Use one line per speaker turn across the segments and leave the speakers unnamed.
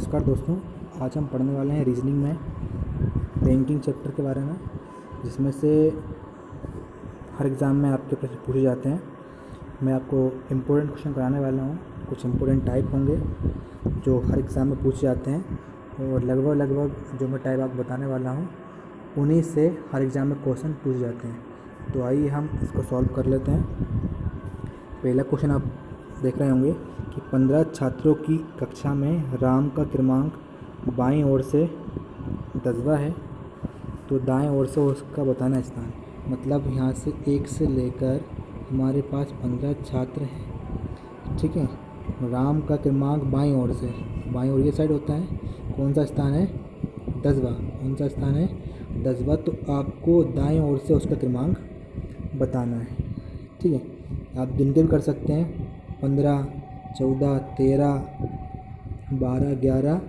नमस्कार दोस्तों, आज हम पढ़ने वाले हैं रीजनिंग में रैंकिंग चैप्टर के बारे में, जिसमें से हर एग्ज़ाम में आपके प्रश्न पूछे जाते हैं। मैं आपको इम्पोर्टेंट क्वेश्चन कराने वाला हूँ। कुछ इम्पोर्टेंट टाइप होंगे जो हर एग्ज़ाम में पूछे जाते हैं और लगभग जो मैं टाइप आपको बताने वाला हूँ उन्हीं से हर एग्ज़ाम में क्वेश्चन पूछे जाते हैं। तो आइए हम इसको सॉल्व कर लेते हैं। पहला क्वेश्चन आप देख रहे होंगे कि 15 छात्रों की कक्षा में राम का क्रमांक बाईं ओर से 10वां है, तो दाएं ओर से उसका बताना स्थान। मतलब यहाँ से 1 से लेकर हमारे पास 15 छात्र हैं, ठीक है। राम का क्रमांक बाईं ओर से, बाईं ओर ये साइड होता है, कौन सा स्थान है? 10वां। कौन सा स्थान है? 10वां। तो आपको दाएं ओर से उसका क्रमांक बताना है, ठीक है। आप गिन के भी कर सकते हैं, 15, 14, 13, 12, 11,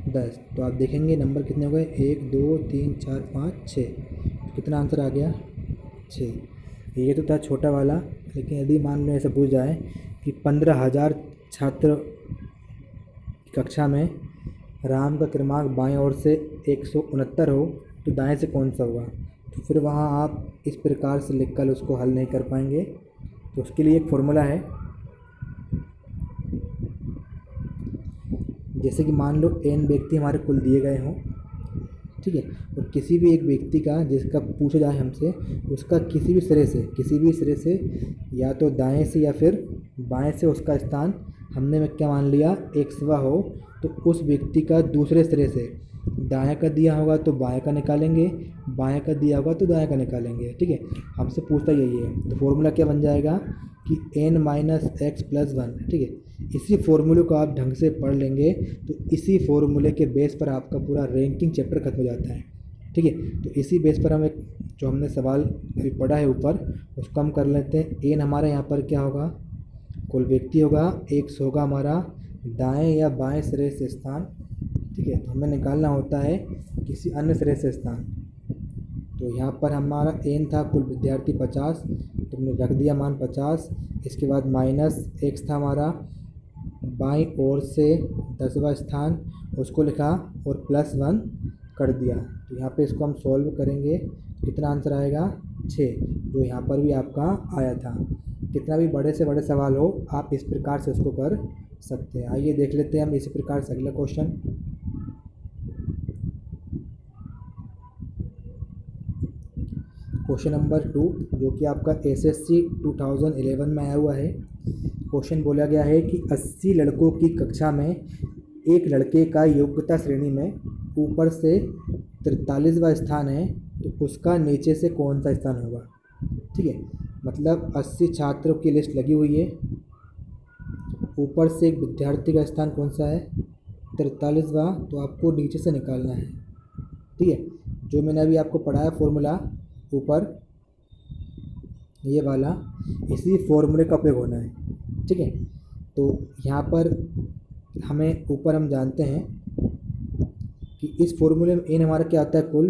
10। तो आप देखेंगे नंबर कितने हो गए? 1, 2, 3, 4, 5, 6। कितना आंसर आ गया? 6। ये तो था छोटा वाला, लेकिन यदि मान लो ऐसा पूछ जाए कि 15,000 छात्र कक्षा में राम का क्रमांक बाएं ओर से 169 हो, तो दाएं से कौन सा होगा? तो फिर वहाँ आप इस प्रकार से लिखकर उसको हल नहीं कर पाएंगे। तो उसके लिए एक फॉर्मूला है। जैसे कि मान लो n व्यक्ति हमारे कुल दिए गए हों, ठीक है, और किसी भी एक व्यक्ति का जिसका पूछा जाए हमसे, उसका किसी भी सिरे से या तो दाएं से या फिर बाएं से उसका स्थान हमने में क्या मान लिया? 1वां हो, तो उस व्यक्ति का दूसरे सिरे से दाएं का दिया होगा तो बाएं का निकालेंगे, बाएं का दिया होगा तो दाएं का निकालेंगे, ठीक है। हमसे पूछता यही है। तो फॉर्मूला क्या बन जाएगा कि n - x + 1, ठीक है। इसी फॉर्मूले को आप ढंग से पढ़ लेंगे तो इसी फॉर्मूले के बेस पर आपका पूरा रैंकिंग चैप्टर खत्म हो जाता है, ठीक है। तो इसी बेस पर हम एक जो हमने सवाल अभी पढ़ा है ऊपर, उसको हम कर लेते हैं। n हमारा यहाँ पर क्या होगा? कुल व्यक्ति होगा। x होगा हमारा दाएं या बाएं सिरे से स्थान, ठीक है। तो हमें निकालना होता है किसी अन्य सिरे से स्थान। तो यहाँ पर हमारा n था कुल विद्यार्थी 50, तो हमने रख दिया मान 50। इसके बाद -x था हमारा बाईं ओर से 10वां स्थान, उसको लिखा और +1 कर दिया। तो यहाँ पे इसको हम सॉल्व करेंगे, कितना आंसर आएगा? 6, जो यहाँ पर भी आपका आया था। कितना भी बड़े से बड़े सवाल हो, आप इस प्रकार से उसको कर सकते हैं। आइए देख लेते हैं हम इसी प्रकार से अगला क्वेश्चन। क्वेश्चन नंबर 2, जो कि आपका SSC 2011 में आया हुआ है। क्वेश्चन बोला गया है कि 80 लड़कों की कक्षा में एक लड़के का योग्यता श्रेणी में ऊपर से 43वां स्थान है, तो उसका नीचे से कौन सा स्थान होगा? ठीक है, मतलब 80 छात्रों की लिस्ट लगी हुई है, ऊपर से एक विद्यार्थी का स्थान कौन सा है? 43वां। तो आपको नीचे से निकालना है, ठीक है। जो मैंने अभी आपको पढ़ाया फॉर्मूला ऊपर, ये वाला, इसी फॉर्मूले का उपयोग होना है, ठीक है। तो यहाँ पर हमें ऊपर हम जानते हैं कि इस फॉर्मूले में n हमारा क्या आता है? कुल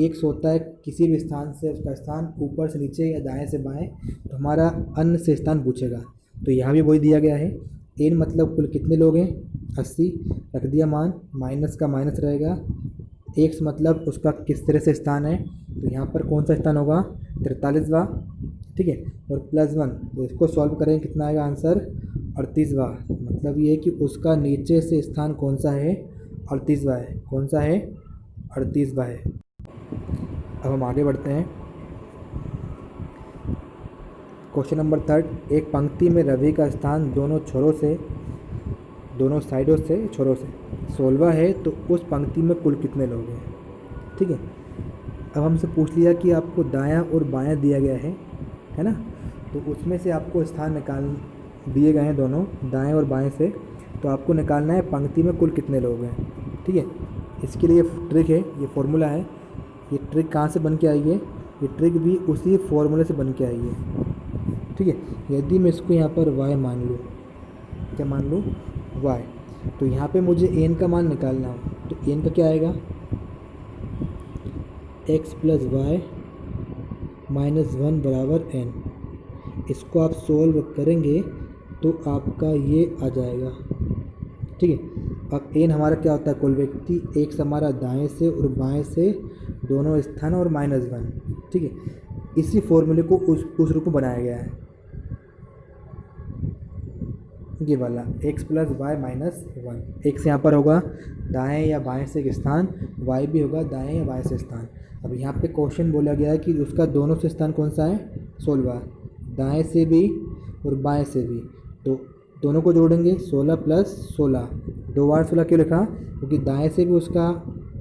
x होता है किसी भी स्थान से उसका स्थान ऊपर से नीचे या दाएं से बाएं, तो हमारा अन्य से स्थान पूछेगा। तो यहाँ भी वही दिया गया है। n मतलब कुल कितने लोग हैं? 80, रख दिया मान, माइनस का माइनस रहेगा। x मतलब उसका किस तरह से स्थान है, तो यहाँ पर कौन सा स्थान होगा? 43वां, ठीक है, और +1। तो इसको सॉल्व करें, कितना आएगा आंसर? 38वां। मतलब ये है कि उसका नीचे से स्थान कौन सा है? 38वां है। कौन सा है? 38वां है। अब हम आगे बढ़ते हैं। क्वेश्चन नंबर 3, एक पंक्ति में रवि का स्थान दोनों साइडों से छोरों से 16वां है, तो उस पंक्ति में कुल कितने लोग हैं? ठीक है। अब हमसे पूछ लिया कि आपको दायां और बायां दिया गया है ना, तो उसमें से आपको स्थान निकाल दिए गए हैं दोनों, दाएं और बाएं से, तो आपको निकालना है पंक्ति में कुल कितने लोग हैं, ठीक है। इसके लिए ट्रिक है, ये फॉर्मूला है। ये ट्रिक कहाँ से बन के आई है? ये ट्रिक भी उसी फॉर्मूले से बन के आई है, ठीक है। यदि मैं इसको यहाँ पर y मान लूँ, क्या मान लूँ? y, तो यहाँ पे मुझे n का मान निकालना हो, तो n का क्या आएगा? x + y - 1 = n। इसको आप सोल्व करेंगे तो आपका ये आ जाएगा, ठीक है। अब एन हमारा क्या होता है, कुल व्यक्ति, एक्स हमारा दाएं से और बाएं से दोनों स्थान और -1, ठीक है। इसी फॉर्मूले को उस रूप में बनाया गया है, ये वाला x प्लस वाई -1। एक्स यहाँ पर होगा दाएं या बाएं से एक स्थान, y भी होगा दाएं या बाएं से स्थान। अब यहाँ पे क्वेश्चन बोला गया है कि उसका दोनों से स्थान कौन सा है, 16, दाएं से भी और बाएं से भी, तो दोनों को जोड़ेंगे 16 प्लस 16। 2 बार 16 क्यों लिखा, क्योंकि दाएं से भी उसका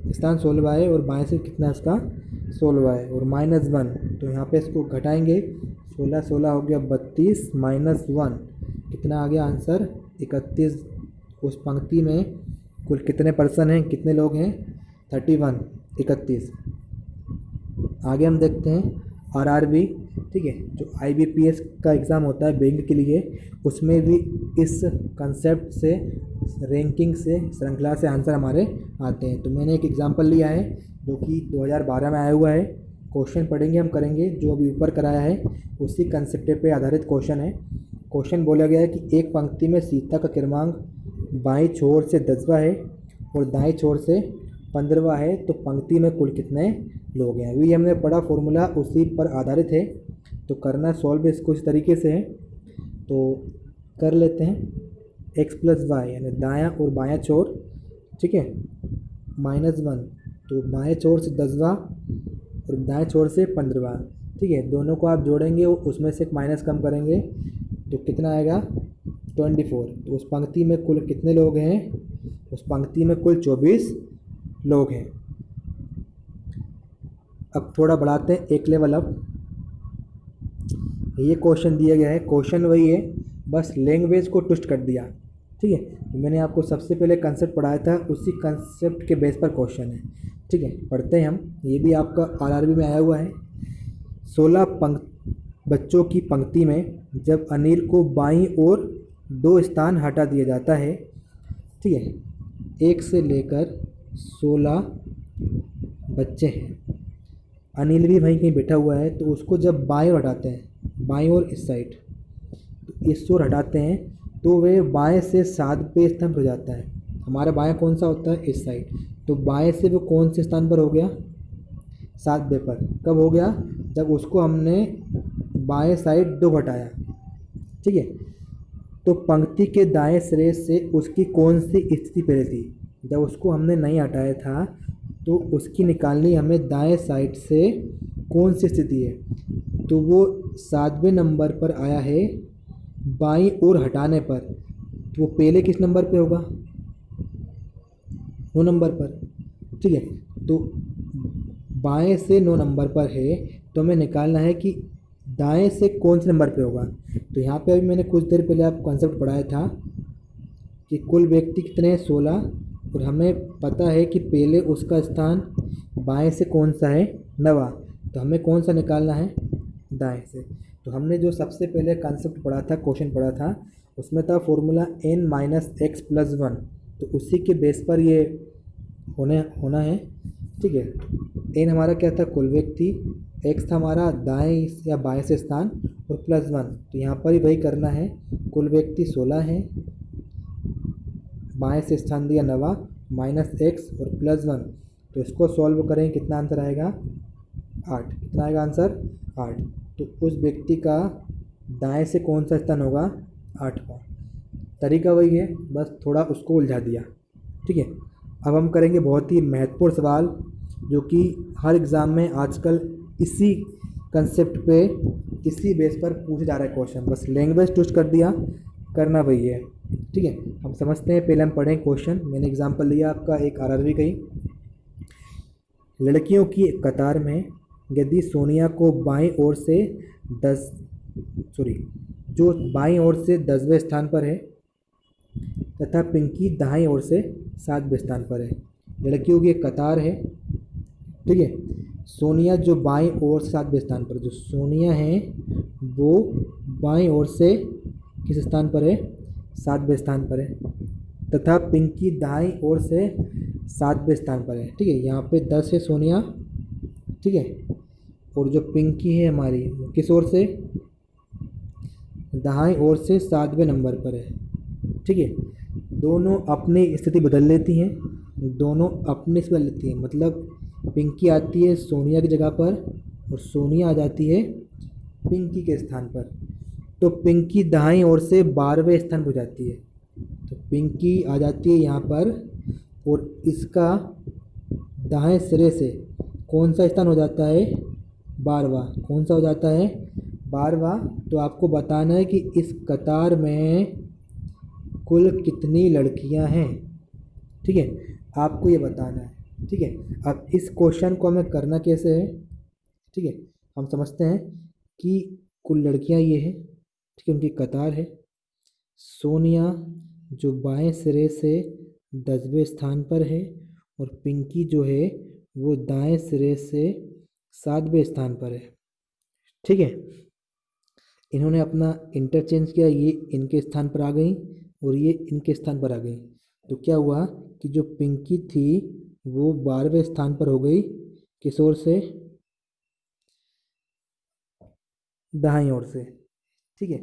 स्थान 16 है और बाएं से कितना उसका 16 है, और -1, तो यहाँ पे इसको घटाएंगे, 16 16 हो गया 32 -1, कितना आ गया आंसर 31। उस पंक्ति में कुल कितने पर्सन हैं, कितने लोग हैं, 31, 31। आगे हम देखते हैं आरआरबी, ठीक है, जो आईबीपीएस का एग्ज़ाम होता है बैंक के लिए, उसमें भी इस कंसेप्ट से, रैंकिंग से, श्रृंखला से आंसर हमारे आते हैं। तो मैंने एक एग्जांपल लिया है जो कि 2012 में आया हुआ है। क्वेश्चन पढ़ेंगे, हम करेंगे जो अभी ऊपर कराया है उसी कंसेप्ट पे आधारित क्वेश्चन है। क्वेश्चन बोला गया है कि एक पंक्ति में सीता का क्रमांक बाईं छोर से 10वां है और दाईं छोर से 15वां है, तो पंक्ति में कुल कितने लोग हैं। अभी हमने पढ़ा फॉर्मूला उसी पर आधारित है, तो करना सॉल्व इसको इस तरीके से है, तो कर लेते हैं। x प्लस वाई यानी दायां और बायां छोर, ठीक है, -1, तो बाएं छोर से 10वां और दाएं छोर से 15वां, ठीक है, दोनों को आप जोड़ेंगे, उसमें से एक माइनस कम करेंगे तो कितना आएगा 24। तो उस पंक्ति में कुल कितने लोग हैं, उस पंक्ति में कुल 24 लोग हैं। अब थोड़ा बढ़ाते हैं एक लेवल अप। ये क्वेश्चन दिया गया है, क्वेश्चन वही है, बस लैंग्वेज को ट्विस्ट कर दिया, ठीक है। तो मैंने आपको सबसे पहले कंसेप्ट पढ़ाया था, उसी कंसेप्ट के बेस पर क्वेश्चन है, ठीक है। पढ़ते हैं हम, ये भी आपका आरआरबी में आया हुआ है। 16 बच्चों की पंक्ति में जब अनिल को बाईं ओर 2 स्थान हटा दिया जाता है, ठीक है, 1 से लेकर 16 बच्चे हैं, अनिल भी वहीं कहीं बैठा हुआ है, तो उसको जब बाईं ओर हटाते हैं, बाईं ओर इस साइड, तो इस ओर हटाते हैं, तो वे बाएं से 7वें स्थान पर हो जाता है। हमारा बाएं कौन सा होता है, इस साइड, तो बाएं से वो कौन से स्थान पर हो गया, 7वें पर। कब हो गया, जब उसको हमने बाएं साइड 2 घटाया, ठीक है। तो पंक्ति के दाएं सिरे से उसकी कौन सी स्थिति पहले थी, जब उसको हमने नहीं हटाया था तो उसकी निकालनी हमें दाएं साइड से कौन सी स्थिति है, तो वो 7वें नंबर पर आया है बाईं ओर हटाने पर, तो वो पहले किस नंबर पे होगा, 9 नंबर पर, ठीक है। तो बाएं से 9 नंबर पर है, तो हमें निकालना है कि दाएं से कौन से नंबर पे होगा। तो यहाँ पे अभी मैंने कुछ देर पहले आपको कॉन्सेप्ट पढ़ाया था कि कुल व्यक्ति कितने हैं, 16, और हमें पता है कि पहले उसका स्थान बाएं से कौन सा है, 9वां, तो हमें कौन सा निकालना है, दाएं से। तो हमने जो सबसे पहले कॉन्सेप्ट पढ़ा था, क्वेश्चन पढ़ा था, उसमें था formula n minus x plus 1, तो उसी के बेस पर ये होना है, ठीक है। n हमारा क्या था, कुल व्यक्ति, x था हमारा दाएं या बाएं से स्थान, और +1, तो यहाँ पर ही वही करना है, कुल व्यक्ति 16 है, बाएं से स्थान दिया 9वां, -x और +1, तो इसको सॉल्व करें, कितना आंसर आएगा, 8। कितना आएगा आंसर, 8। तो उस व्यक्ति का दाएं से कौन सा स्थान होगा, 8वां। तरीका वही है, बस थोड़ा उसको उलझा दिया, ठीक है। अब हम करेंगे बहुत ही महत्वपूर्ण सवाल, जो कि हर एग्ज़ाम में आजकल इसी कंसेप्ट पे, इसी बेस पर पूछा जा रहा है क्वेश्चन, बस लैंग्वेज ट्विस्ट कर दिया, करना वही है, ठीक है। हम समझते हैं, पहले हम पढ़ें क्वेश्चन। मैंने एग्जांपल लिया आपका एक आरआरबी का ही। लड़कियों की कतार में यदि सोनिया को बाईं ओर से जो बाईं ओर से 10वें स्थान पर है तथा पिंकी दाईं ओर से 7वें स्थान पर है। लड़कियों की एक कतार है, ठीक है। सोनिया जो बाईं ओर से 7वें स्थान पर, जो सोनिया है वो बाईं ओर से किस स्थान पर है, 7वें स्थान पर है, तथा पिंकी दाईं ओर से 7वें स्थान पर है, ठीक है। यहाँ पे 10 है सोनिया, ठीक है, और जो पिंकी है हमारी वो किस ओर से, दाईं ओर से 7वें नंबर पर है, ठीक है। दोनों अपनी स्थिति बदल लेती हैं, दोनों अपनी से बदल लेती हैं। मतलब पिंकी आती है सोनिया की जगह पर और सोनिया आ जाती है पिंकी के स्थान पर। तो पिंकी दाईं ओर से 12वें स्थान पर जाती है। तो पिंकी आ जाती है यहाँ पर और इसका दाएं सिरे से कौन सा स्थान हो जाता है? 12वां। कौन सा हो जाता है? 12वां। तो आपको बताना है कि इस कतार में कुल कितनी लड़कियां हैं। ठीक है, आपको ये बताना है। ठीक है, अब इस क्वेश्चन को हमें करना कैसे है? ठीक है, हम समझते हैं कि कुल लड़कियां ये हैं। ठीक है, उनकी कतार है। सोनिया जो बाएं सिरे से 10वें स्थान पर है और पिंकी जो है वो दाएं सिरे से 7वें स्थान पर है। ठीक है, इन्होंने अपना इंटरचेंज किया, ये इनके स्थान पर आ गई और ये इनके स्थान पर आ गई। तो क्या हुआ कि जो पिंकी थी वो 12वें स्थान पर हो गई, किस ओर से? दाईं ओर से। ठीक है,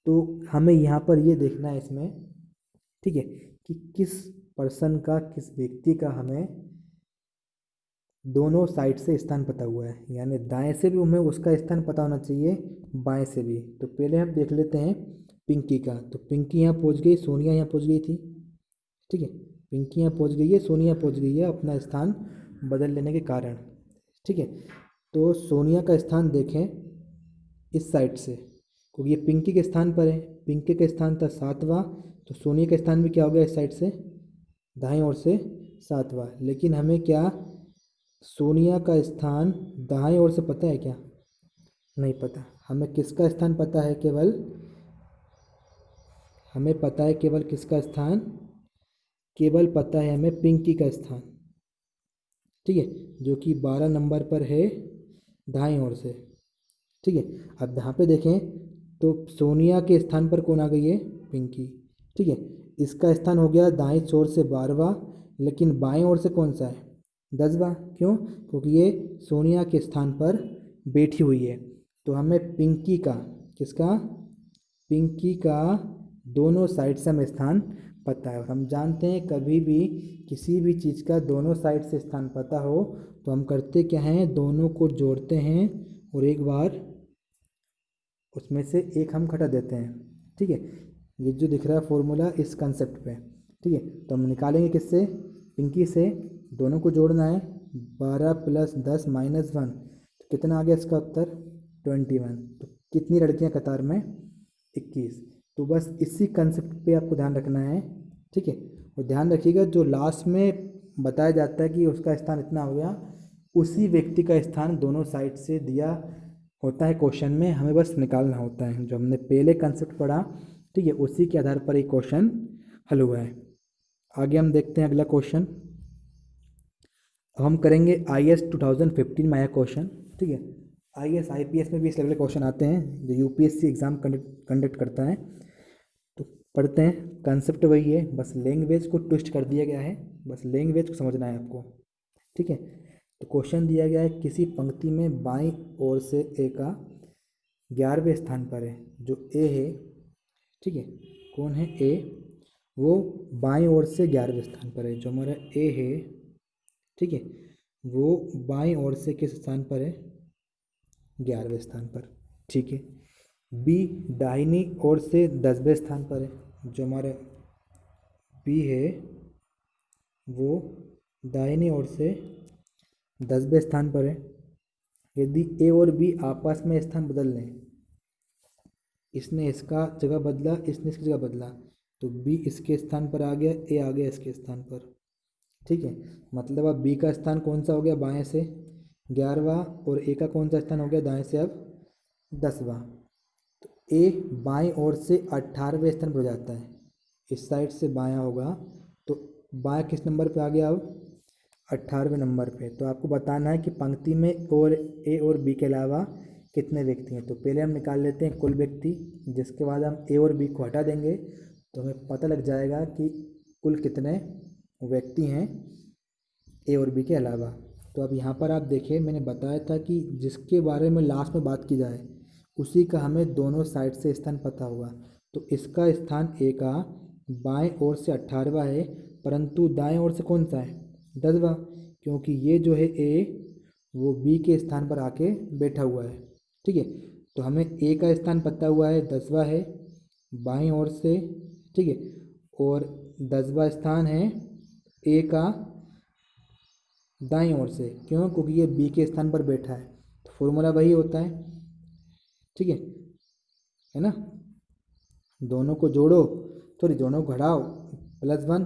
तो हमें यहाँ पर ये देखना है इसमें, ठीक है, कि किस पर्सन का, किस व्यक्ति का हमें दोनों साइड से स्थान पता हुआ है। यानी दाएं से भी हमें उसका स्थान पता होना चाहिए, बाएं से भी। तो पहले हम देख लेते हैं पिंकी का। तो पिंकी यहाँ पहुँच गई, सोनिया यहाँ पहुँच गई थी। ठीक है, पिंकी यहाँ पहुँच गई है, सोनिया पहुँच गई है अपना स्थान बदल लेने के कारण। ठीक है, तो सोनिया का स्थान देखें इस साइड से, क्योंकि ये पिंकी के स्थान पर है। पिंकी का स्थान था 7वां, तो सोनिया का स्थान भी क्या हो गया इस साइड से, दाईं ओर से 7वां। लेकिन हमें क्या सोनिया का स्थान दाईं ओर से पता है क्या? नहीं पता। हमें किसका स्थान पता है? केवल हमें पता है केवल किसका स्थान? केवल पता है हमें पिंकी का स्थान। ठीक है, जो कि 12 नंबर पर है दाईं ओर से। ठीक है, अब यहाँ पे देखें तो सोनिया के स्थान पर कौन आ गई है? पिंकी। ठीक है, इसका स्थान हो गया दाईं ओर से 12वां, लेकिन बाएं ओर से कौन सा है? 10वां। क्यों? क्योंकि ये सोनिया के स्थान पर बैठी हुई है। तो हमें पिंकी का, किसका? पिंकी का दोनों साइड से हमें स्थान पता है। और हम जानते हैं कभी भी किसी भी चीज़ का दोनों साइड से स्थान पता हो तो हम करते क्या हैं? दोनों को जोड़ते हैं और एक बार उसमें से एक हम घटा देते हैं। ठीक है, ये जो दिख रहा है फॉर्मूला इस कंसेप्ट पे। ठीक है, तो हम निकालेंगे किससे? पिंकी से। दोनों को जोड़ना है, 12 + 10 - 1, तो कितना आ गया इसका उत्तर? 21। तो कितनी लड़कियां कतार में? 21। तो बस इसी कंसेप्ट पे आपको ध्यान रखना है। ठीक है, और ध्यान रखिएगा जो लास्ट में बताया जाता है कि उसका स्थान इतना हो गया, उसी व्यक्ति का स्थान दोनों साइड से दिया होता है क्वेश्चन में, हमें बस निकालना होता है। जो हमने पहले कंसेप्ट पढ़ा, ठीक है, उसी के आधार पर एक क्वेश्चन हल हुआ है। आगे हम देखते हैं अगला क्वेश्चन। अब हम करेंगे IAS 2015 में आया क्वेश्चन। ठीक है, IAS IPS में भी इस लेवल के क्वेश्चन आते हैं जो UPSC एग्ज़ाम कंडक्ट करता है। तो पढ़ते हैं, कंसेप्ट वही है, बस लैंग्वेज को ट्विस्ट कर दिया गया है। बस लैंग्वेज को समझना है आपको। ठीक है, तो क्वेश्चन दिया गया है किसी पंक्ति में बाईं ओर से ए का 11वें स्थान पर है। जो ए है, ठीक है, कौन है ए? वो बाईं ओर से 11वें स्थान पर है। जो हमारा ए है, ठीक है, वो बाईं ओर से किस स्थान पर है? 11वें स्थान पर। ठीक है, बी दाहिनी ओर से 10वें स्थान पर है। जो हमारा बी है वो दाहिनी ओर से 10वें स्थान पर है। यदि ए और बी आपस में स्थान बदल लें, इसने इसका जगह बदला, इसने इसकी जगह बदला, तो बी इसके स्थान पर आ गया, ए आ गया इसके स्थान पर। ठीक है, मतलब अब बी का स्थान कौन सा हो गया? बाएं से 11वां, और ए का कौन सा स्थान हो गया? दाएं से अब 10वां। तो ए बाएं ओर से 18वें स्थान पर हो जाता है। इस साइड से बायां होगा तो बायां किस नंबर पे आ गया? अब 18वें नंबर पे। तो आपको बताना है कि पंक्ति में और ए और बी के अलावा कितने व्यक्ति हैं। तो पहले हम निकाल लेते हैं कुल व्यक्ति, जिसके बाद हम ए और बी को हटा देंगे तो हमें पता लग जाएगा कि कुल कितने व्यक्ति हैं ए और बी के अलावा। तो अब यहाँ पर आप देखिए, मैंने बताया था कि जिसके बारे में लास्ट में बात की जाए उसी का हमें दोनों साइड से स्थान पता होगा। तो इसका स्थान ए का बाएं ओर से 18वां है, परंतु दाएं ओर से कौन सा है 10वां, क्योंकि ये जो है ए वो बी के स्थान पर आके बैठा हुआ है। ठीक है, तो हमें ए का स्थान पता हुआ है 10वां है बाएं ओर से। ठीक है, और 10वां स्थान है ए का दाईं ओर से, क्यों, क्योंकि ये बी के स्थान पर बैठा है, तो फॉर्मूला वही होता है। ठीक है ना, दोनों को जोड़ो, सॉरी दोनों को घटाओ +1।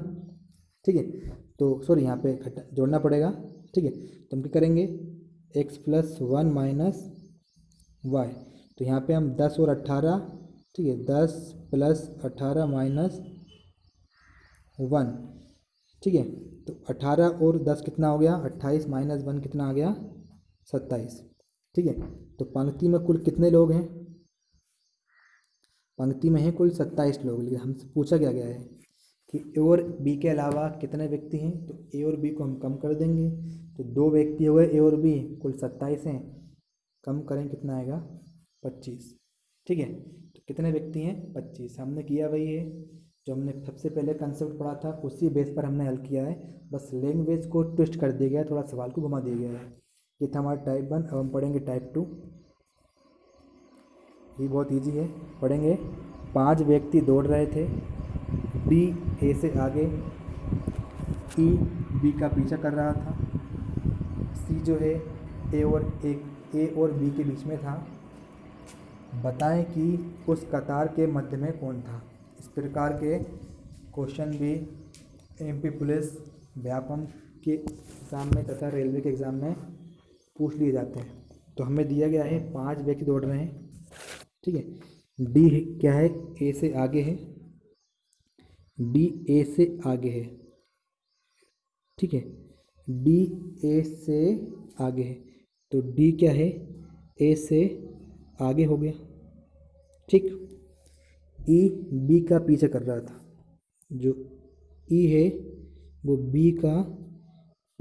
ठीक है, तो सॉरी यहाँ पे जोड़ना पड़ेगा। ठीक है, तो हम क्या करेंगे x + 1 - y, तो यहाँ पे हम 10 और 18, ठीक है 10 + 18 - 1। ठीक है, तो 18 और 10 कितना हो गया 28 - 1 कितना आ गया 27। ठीक है, तो पंक्ति में कुल कितने लोग हैं, पंक्ति में हैं कुल 27 लोग, लेकिन हमसे पूछा क्या गया है कि ए और बी के अलावा कितने व्यक्ति हैं, तो ए और बी को हम कम कर देंगे, तो 2 व्यक्ति हो गए ए और बी, कुल 27 हैं, कम करें कितना आएगा 25। ठीक है, तो कितने व्यक्ति हैं 25, हमने किया वही है जो हमने सबसे पहले कंसेप्ट पढ़ा था, उसी बेस पर हमने हल किया है, बस लैंग्वेज को ट्विस्ट कर दिया गया है, थोड़ा सवाल को घुमा दिया गया है। ये था हमारा टाइप 1। अब हम पढ़ेंगे टाइप 2, ये बहुत इजी है, पढ़ेंगे। 5 व्यक्ति दौड़ रहे थे, डी ए से आगे, ई बी का पीछा कर रहा था, सी जो है ए और बी के बीच में था। बताएं कि उस कतार के मध्य में कौन था। इस प्रकार के क्वेश्चन भी एमपी पुलिस, व्यापम के एग्ज़ाम में तथा रेलवे के एग्ज़ाम में पूछ लिए जाते हैं। तो हमें दिया गया है 5 व्यक्ति दौड़ रहे हैं। ठीक है, डी क्या है ए से आगे है, डी ए से आगे है। ठीक है, डी ए से आगे है, तो डी क्या है ए से आगे हो गया। ठीक, ई बी का पीछा कर रहा था, जो ई है वो बी का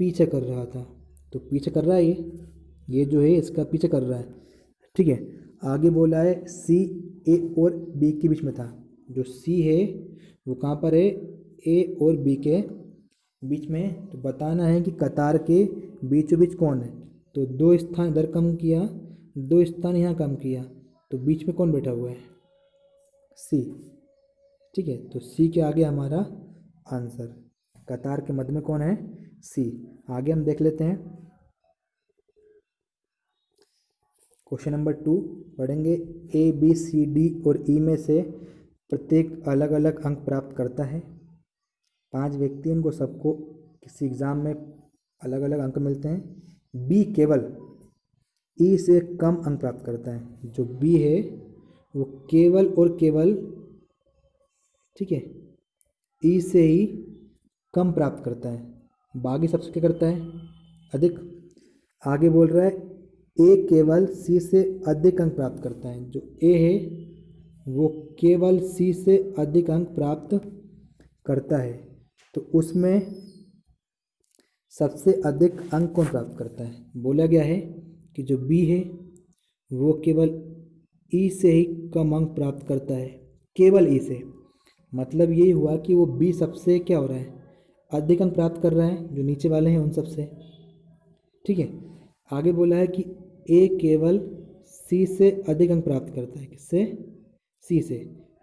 पीछा कर रहा था, तो पीछा कर रहा है ये जो है इसका पीछा कर रहा है। ठीक है, आगे बोला है सी ए और बी के बीच में था, जो सी है वो कहाँ पर है ए और बी के बीच में। तो बताना है कि कतार के बीचों बीच कौन है, तो 2 स्थान इधर कम किया, 2 स्थान यहाँ कम किया, तो बीच में कौन बैठा हुआ है सी। ठीक है, तो सी के आगे हमारा आंसर, कतार के मध्य में कौन है सी। आगे हम देख लेते हैं क्वेश्चन नंबर 2, पढ़ेंगे। ए बी सी डी और ई में से प्रत्येक अलग अलग अंक प्राप्त करता है। 5 व्यक्ति, उनको सबको किसी एग्ज़ाम में अलग अलग अंक मिलते हैं। बी केवल ई से कम अंक प्राप्त करता है, जो बी है वो केवल और केवल, ठीक है, ई से ही कम प्राप्त करता है, बाकी सबसे क्या करता है अधिक। आगे बोल रहा है ए केवल सी से अधिक अंक प्राप्त करता है, जो ए है वो केवल सी से अधिक अंक प्राप्त करता है, तो उसमें सबसे अधिक अंक कौन प्राप्त करता है। बोला गया है कि जो बी है वो केवल ई से ही कम अंक प्राप्त करता है, केवल ई से, मतलब यही हुआ कि वो बी सबसे क्या हो रहा है अधिक अंक प्राप्त कर रहा है, जो नीचे वाले हैं उन सबसे। ठीक है, आगे बोला है कि ए केवल सी से अधिक अंक प्राप्त करता है, किससे सी से,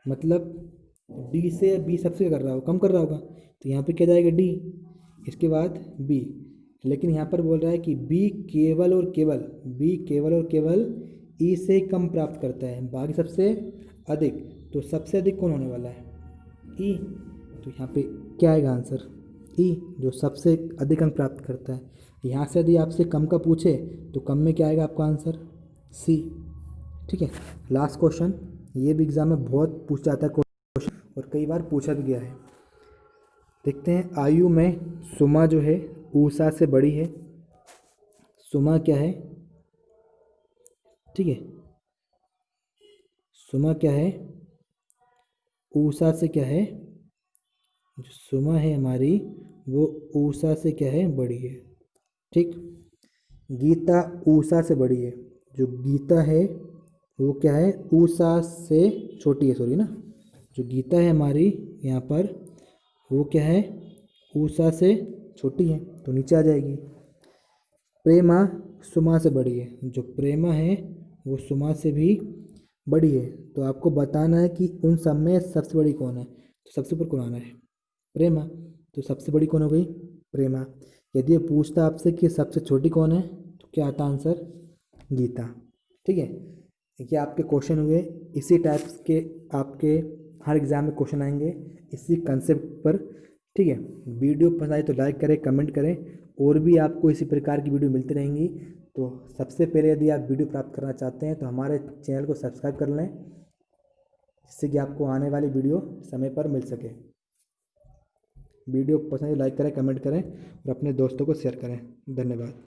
मतलब डी से बी सबसे क्या कर रहा होगा कम कर रहा होगा, तो यहाँ पे क्या जाएगा डी, इसके बाद बी। लेकिन यहाँ पर बोल रहा है कि बी केवल और केवल ई से कम प्राप्त करता है, बाकी सबसे अधिक, तो सबसे अधिक कौन होने वाला है ई, तो यहाँ पे क्या आएगा आंसर ई, जो सबसे अधिक अंक प्राप्त करता है। यहाँ से यदि आपसे कम का पूछे तो कम में क्या आएगा आपका आंसर सी। ठीक है, लास्ट क्वेश्चन, ये भी एग्जाम में बहुत पूछा जाता है क्वेश्चन और कई बार पूछा भी गया है। देखते हैं, आयु में सुमा जो है ऊषा से बड़ी है। सुमा क्या है, ठीक है, सुमा क्या है ऊषा से क्या है, जो सुमा है हमारी वो ऊषा से क्या है बड़ी है। ठीक, गीता ऊषा से बड़ी है, जो गीता है वो क्या है ऊषा से छोटी है, सॉरी ना, जो गीता है हमारी यहाँ पर वो क्या है, ऊषा से छोटी है तो नीचे आ जाएगी। प्रेमा सुमा से बड़ी है, जो प्रेमा है वो सुमा से भी बड़ी है। तो आपको बताना है कि उन सब में सबसे बड़ी कौन है। तो सबसे ऊपर कौन आना है, प्रेमा। तो सबसे बड़ी कौन हो गई, प्रेमा। यदि ये पूछता आपसे कि सबसे छोटी कौन है, तो क्या आता आंसर, गीता। ठीक है, ये आपके क्वेश्चन हुए। इसी टाइप्स के आपके हर एग्ज़ाम में क्वेश्चन आएंगे इसी कंसेप्ट पर। ठीक है, वीडियो पसंद आए तो लाइक करें, कमेंट करें। और भी आपको इसी प्रकार की वीडियो मिलती रहेंगी। तो सबसे पहले यदि आप वीडियो प्राप्त करना चाहते हैं तो हमारे चैनल को सब्सक्राइब कर लें, जिससे कि आपको आने वाली वीडियो समय पर मिल सके। वीडियो पसंद है लाइक करें, कमेंट करें और अपने दोस्तों को शेयर करें। धन्यवाद।